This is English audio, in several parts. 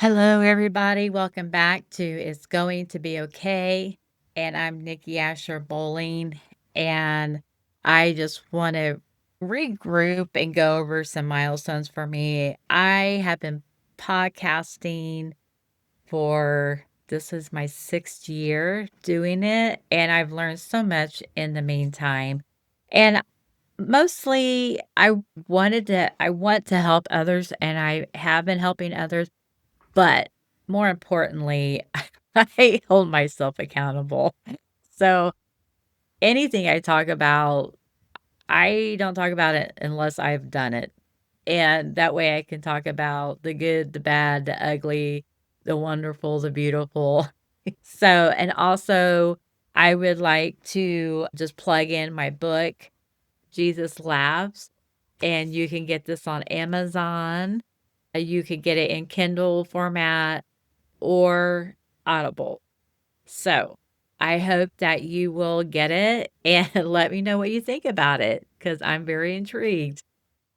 Hello, everybody. Welcome back to It's Going to Be Okay. And I'm Nikki Asher Bowling. And I just want to regroup and go over some milestones for me. I have been podcasting for this is my 6th year doing it. And I've learned so much in the meantime. And mostly I want to help others and I have been helping others, but more importantly, I hold myself accountable. So anything I talk about, I don't talk about it unless I've done it. And that way I can talk about the good, the bad, the ugly, the wonderful, the beautiful. So, and also I would like to just plug in my book, Jesus Laughs, and you can get this on Amazon. You can get it in Kindle format or Audible. So, I hope that you will get it and let me know what you think about it because I'm very intrigued.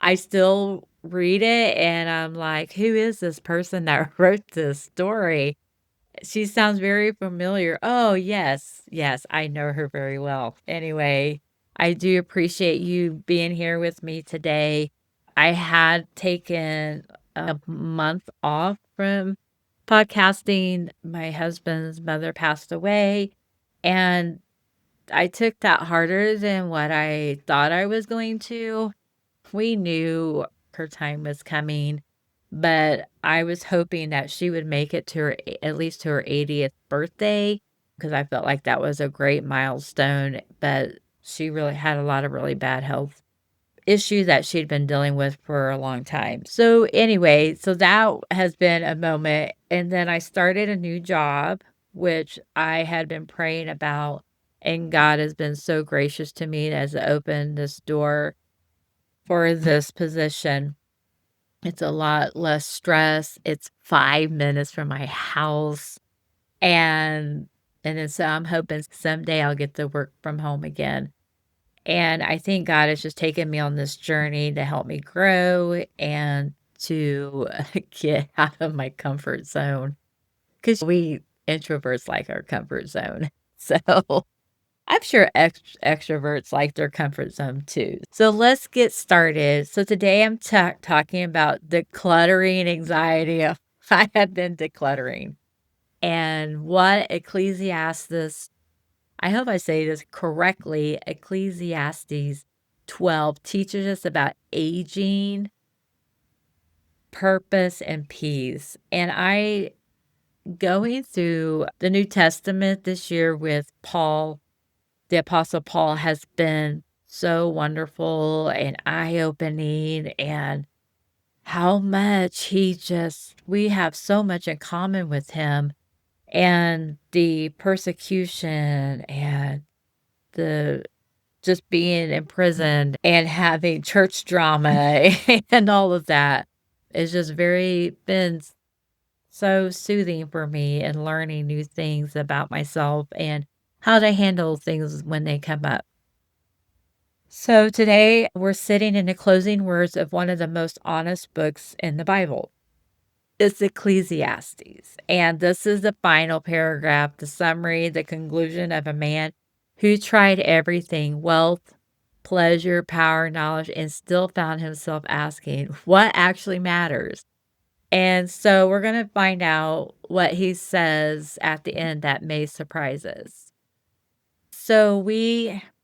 I still read it and I'm like, "Who is this person that wrote this story? She sounds very familiar." Oh, yes, yes, I know her very well. Anyway, I do appreciate you being here with me today. I had taken a month off from podcasting. My husband's mother passed away, and I took that harder than what I thought I was going to. We knew her time was coming, but I was hoping that she would make it to her at least to her 80th birthday, because I felt like that was a great milestone, but she really had a lot of really bad health issues that she'd been dealing with for a long time. So anyway, so that has been a moment, and then I started a new job, which I had been praying about, and God has been so gracious to me and has opened this door for this position. It's a lot less stress. It's 5 minutes from my house, and then so I'm hoping someday I'll get to work from home again. And I think God has just taken me on this journey to help me grow and to get out of my comfort zone because we introverts like our comfort zone. So I'm sure extroverts like their comfort zone too. So let's get started. So today I'm talking about decluttering anxiety. I have been decluttering and what Ecclesiastes, I hope I say this correctly, Ecclesiastes 12 teaches us about aging, purpose, and peace. And I going through the New Testament this year with Paul. The Apostle Paul has been so wonderful and eye-opening, and how much we have so much in common with him, and the persecution and the just being imprisoned and having church drama and all of that is just very been so soothing for me and learning new things about myself and how to handle things when they come up. So today we're sitting in the closing words of one of the most honest books in the Bible. It's Ecclesiastes. And this is the final paragraph, the summary, the conclusion of a man who tried everything wealth, pleasure, power, knowledge, and still found himself asking, what actually matters? And so we're going to find out what he says at the end that may surprise us. So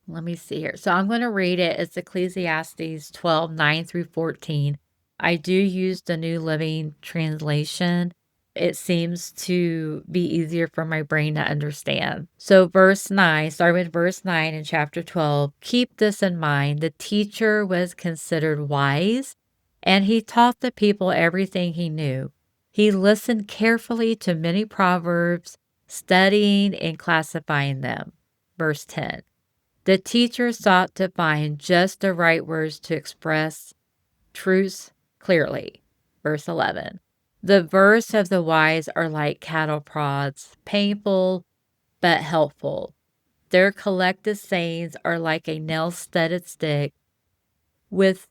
let me see here. So I'm going to read it. It's Ecclesiastes 12:9 through 14. I do use the New Living Translation. It seems to be easier for my brain to understand. So verse 9, start with verse 9 in chapter 12. Keep this in mind. The teacher was considered wise, and he taught the people everything he knew. He listened carefully to many proverbs, studying and classifying them. Verse 10. The teacher sought to find just the right words to express truths clearly. Verse 11. The words of the wise are like cattle prods, painful but helpful. Their collected sayings are like a nail-studded stick with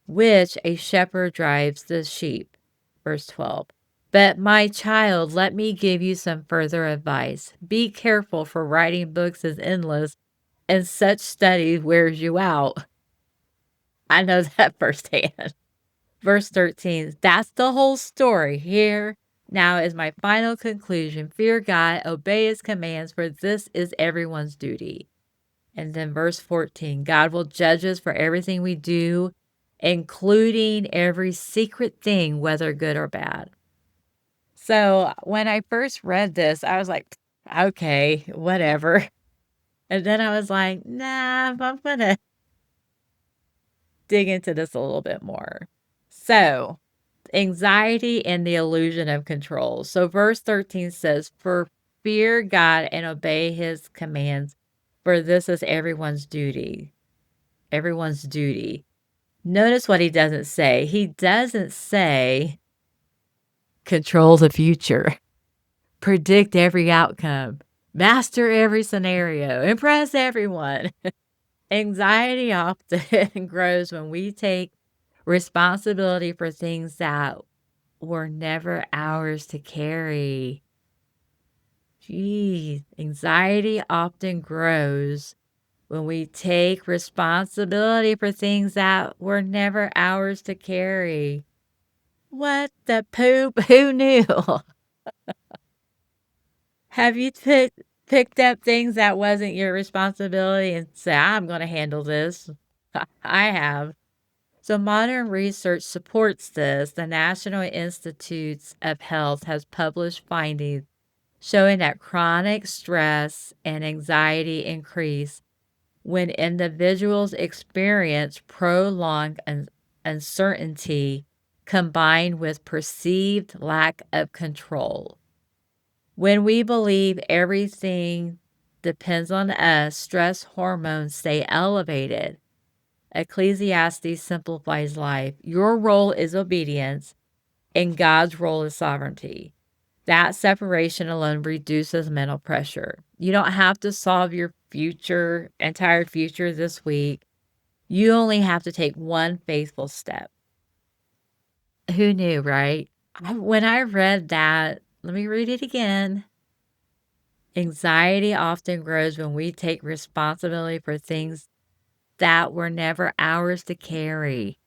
which a shepherd drives the sheep. Verse 12. But my child, let me give you some further advice. Be careful, for writing books is endless, and such study wears you out. I know that firsthand. Verse 13, that's the whole story. Here now is my final conclusion. Fear God, obey his commands, for this is everyone's duty. And then verse 14, God will judge us for everything we do, including every secret thing, whether good or bad. So when I first read this, I was like, okay, whatever. And then I was like, nah, I'm going to dig into this a little bit more. So, anxiety and the illusion of control. So, verse 13 says, for fear God and obey his commands, for this is everyone's duty. Everyone's duty. Notice what he doesn't say. He doesn't say, control the future, predict every outcome, master every scenario, impress everyone. Anxiety often grows when we take responsibility for things that were never ours to carry. Geez, anxiety often grows when we take responsibility for things that were never ours to carry. What the poop? Who knew? Have you picked up things that wasn't your responsibility and say, I'm going to handle this? I have. So modern research supports this. The National Institutes of Health has published findings showing that chronic stress and anxiety increase when individuals experience prolonged uncertainty combined with perceived lack of control. When we believe everything depends on us, stress hormones stay elevated. Ecclesiastes simplifies life. Your role is obedience, and God's role is sovereignty. That separation alone reduces mental pressure. You don't have to solve your entire future this week. You only have to take one faithful step. Who knew, right? When I read that, let me read it again. Anxiety often grows when we take responsibility for things that were never ours to carry.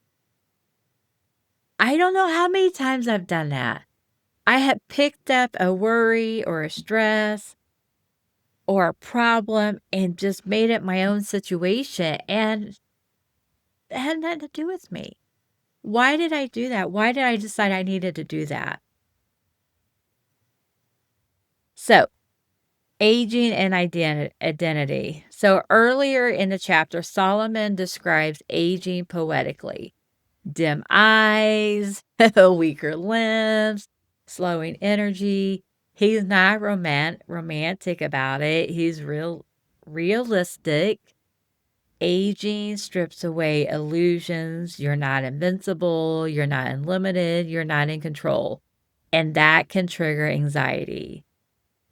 I don't know how many times I've done that. I had picked up a worry or a stress or a problem and just made it my own situation, and it had nothing to do with me. Why did I do that? Why did I decide I needed to do that? So, aging and identity. So, earlier in the chapter, Solomon describes aging poetically: dim eyes, weaker limbs, slowing energy. He's not romantic about it. He's realistic. Aging strips away illusions. You're not invincible. You're not unlimited. You're not in control. And that can trigger anxiety.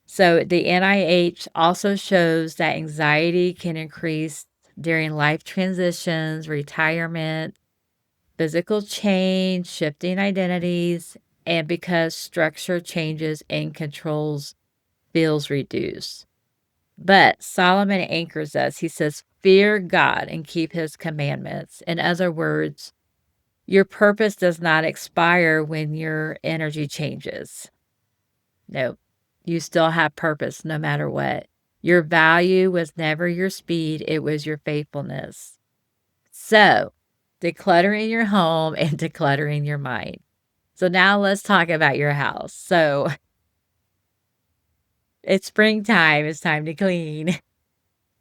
So the NIH also shows that anxiety can increase during life transitions, retirement, physical change, shifting identities, and because structure changes and controls feels reduced. But Solomon anchors us. He says, fear God and keep his commandments. In other words, your purpose does not expire when your energy changes. No, you still have purpose no matter what. Your value was never your speed, it was your faithfulness. So, decluttering your home and decluttering your mind. So, now let's talk about your house. So, it's springtime, it's time to clean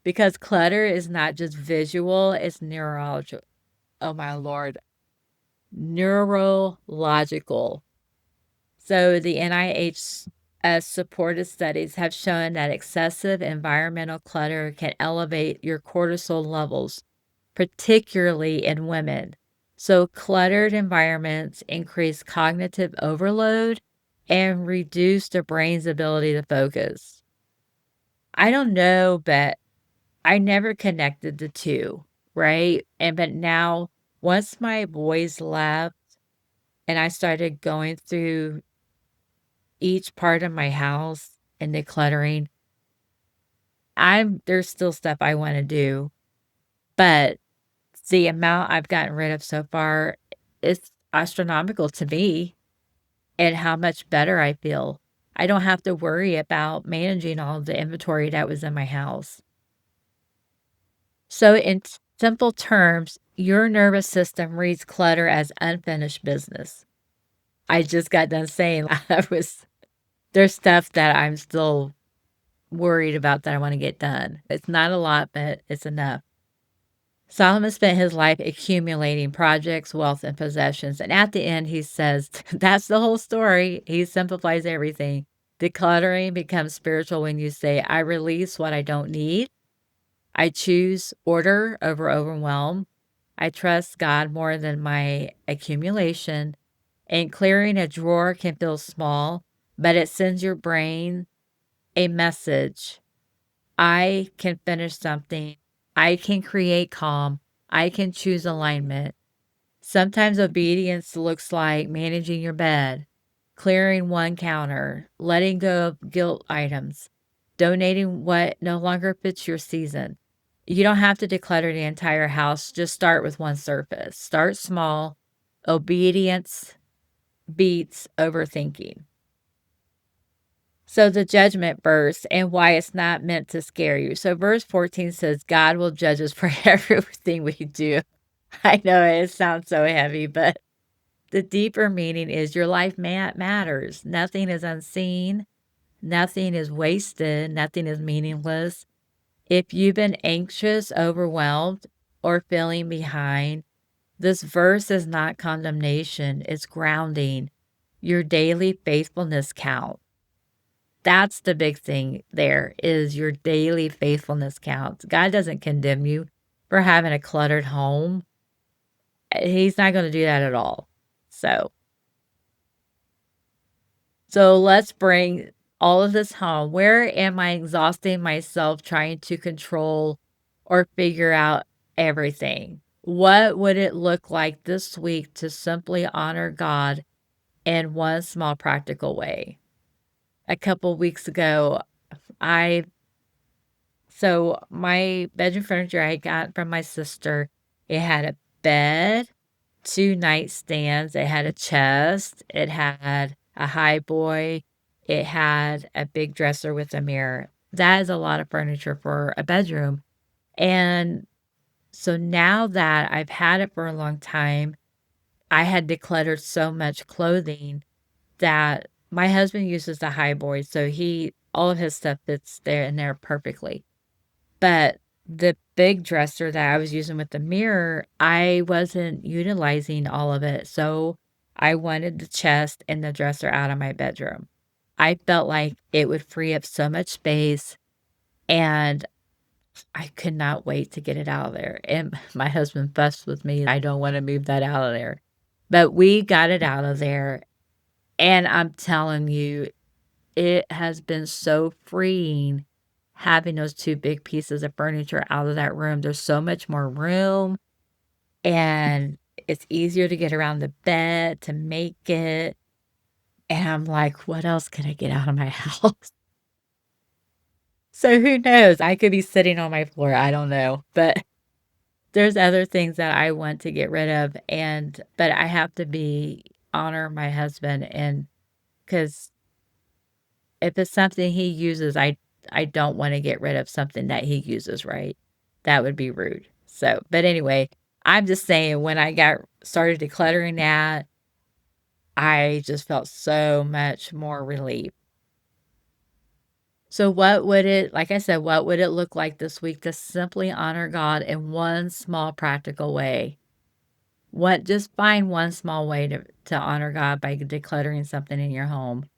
because clutter is not just visual, it's neurological. Oh, my Lord. Neurological. So, the NIH supported studies have shown that excessive environmental clutter can elevate your cortisol levels, particularly in women. So, cluttered environments increase cognitive overload and reduce the brain's ability to focus. I don't know, but I never connected the two, right? But now, once my boys left and I started going through each part of my house and decluttering, there's still stuff I wanna do, but the amount I've gotten rid of so far is astronomical to me and how much better I feel. I don't have to worry about managing all the inventory that was in my house. So, in simple terms, your nervous system reads clutter as unfinished business. I just got done saying there's stuff that I'm still worried about that I want to get done. It's not a lot, but it's enough. Solomon spent his life accumulating projects, wealth, and possessions. And at the end, he says, that's the whole story. He simplifies everything. Decluttering becomes spiritual when you say, I release what I don't need. I choose order over overwhelm. I trust God more than my accumulation. And clearing a drawer can feel small, but it sends your brain a message. I can finish something. I can create calm. I can choose alignment. Sometimes obedience looks like managing your bed, clearing one counter, letting go of guilt items, donating what no longer fits your season. You don't have to declutter the entire house. Just start with one surface. Start small. Obedience beats overthinking. So the judgment verse and why it's not meant to scare you. So verse 14 says, God will judge us for everything we do. I know it sounds so heavy, but the deeper meaning is your life matters. Nothing is unseen. Nothing is wasted. Nothing is meaningless. If you've been anxious, overwhelmed, or feeling behind, this verse is not condemnation. It's grounding. Your daily faithfulness count. That's the big thing there is your daily faithfulness counts. God doesn't condemn you for having a cluttered home. He's not gonna do that at all. So so let's bring all of this home. Where am I exhausting myself trying to control or figure out everything? What would it look like this week to simply honor God in one small practical way? A couple weeks ago, I so my bedroom furniture I got from my sister, it had a bed, 2 nightstands, it had a chest, it had a high boy, it had a big dresser with a mirror. That is a lot of furniture for a bedroom, and so now that I've had it for a long time, I had decluttered so much clothing that my husband uses the high boy, so he all of his stuff fits there in there perfectly. But the big dresser that I was using with the mirror, I wasn't utilizing all of it, so I wanted the chest and the dresser out of my bedroom. I felt like it would free up so much space, and I could not wait to get it out of there, and my husband fussed with me, "I don't wanna move that out of there." But we got it out of there, and I'm telling you, it has been so freeing having those 2 big pieces of furniture out of that room. There's so much more room, and it's easier to get around the bed, to make it, and I'm like, "What else can I get out of my house?" So who knows? I could be sitting on my floor, I don't know, but there's other things that I want to get rid of, but I have to be honor my husband and because if it's something he uses, I don't wanna get rid of something that he uses, right? That would be rude. So, but anyway, I'm just saying when I got started decluttering that, I just felt so much more relief. So what would it like I said, what would it look like this week to simply honor God in one small practical way? What just find one small way to honor God by decluttering something in your home.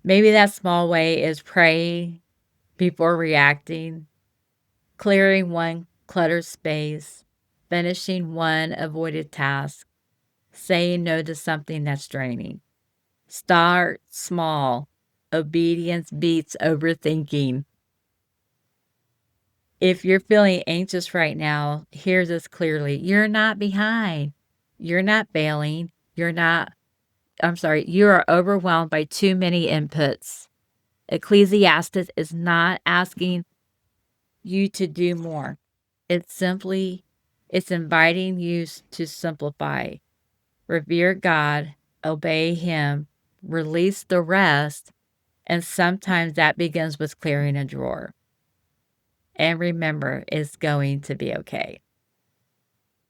Maybe that small way is pray before reacting, clearing one cluttered space, finishing one avoided task, saying no to something that's draining. Start small. Obedience beats overthinking. If you're feeling anxious right now, hear this clearly. You're not behind. You're not failing. You're not. I'm sorry, you are overwhelmed by too many inputs. Ecclesiastes is not asking you to do more. It's inviting you to simplify, revere God, obey him, release the rest, and sometimes that begins with clearing a drawer. And remember, it's going to be okay.